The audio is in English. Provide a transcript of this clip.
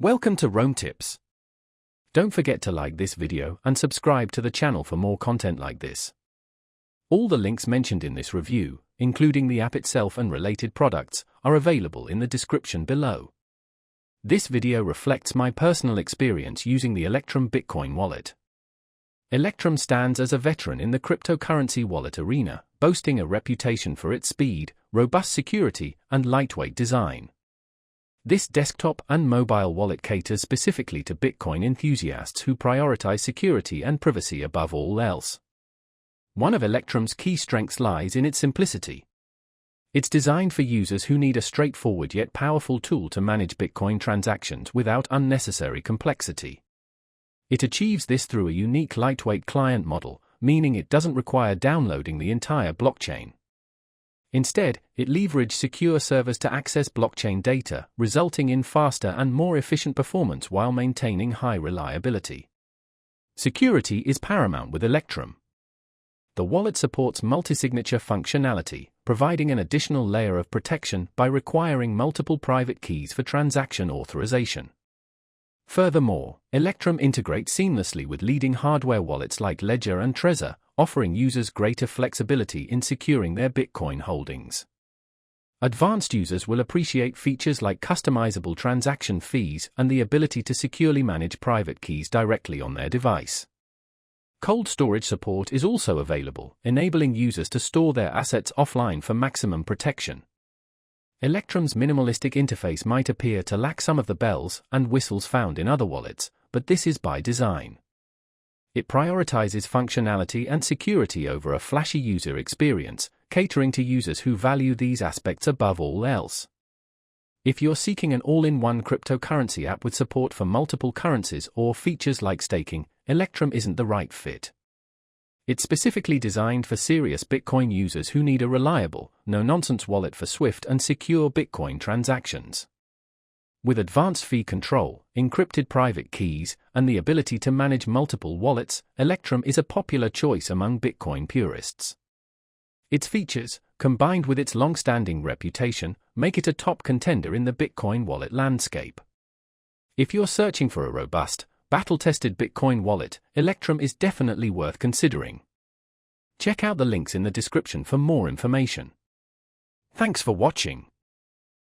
Welcome to Rome Tips. Don't forget to like this video and subscribe to the channel for more content like this. All the links mentioned in this review, including the app itself and related products, are available in the description below. This video reflects my personal experience using the Electrum Bitcoin wallet. Electrum stands as a veteran in the cryptocurrency wallet arena, boasting a reputation for its speed, robust security, and lightweight design. This desktop and mobile wallet caters specifically to Bitcoin enthusiasts who prioritize security and privacy above all else. One of Electrum's key strengths lies in its simplicity. It's designed for users who need a straightforward yet powerful tool to manage Bitcoin transactions without unnecessary complexity. It achieves this through a unique lightweight client model, meaning it doesn't require downloading the entire blockchain. Instead, it leverages secure servers to access blockchain data, resulting in faster and more efficient performance while maintaining high reliability. Security is paramount with Electrum. The wallet supports multi-signature functionality, providing an additional layer of protection by requiring multiple private keys for transaction authorization. Furthermore, Electrum integrates seamlessly with leading hardware wallets like Ledger and Trezor, offering users greater flexibility in securing their Bitcoin holdings. Advanced users will appreciate features like customizable transaction fees and the ability to securely manage private keys directly on their device. Cold storage support is also available, enabling users to store their assets offline for maximum protection. Electrum's minimalistic interface might appear to lack some of the bells and whistles found in other wallets, but this is by design. It prioritizes functionality and security over a flashy user experience, catering to users who value these aspects above all else. If you're seeking an all-in-one cryptocurrency app with support for multiple currencies or features like staking, Electrum isn't the right fit. It's specifically designed for serious Bitcoin users who need a reliable, no-nonsense wallet for swift and secure Bitcoin transactions. With advanced fee control, encrypted private keys, and the ability to manage multiple wallets, Electrum is a popular choice among Bitcoin purists. Its features, combined with its long-standing reputation, make it a top contender in the Bitcoin wallet landscape. If you're searching for a robust, battle-tested Bitcoin wallet, Electrum is definitely worth considering. Check out the links in the description for more information. Thanks for watching.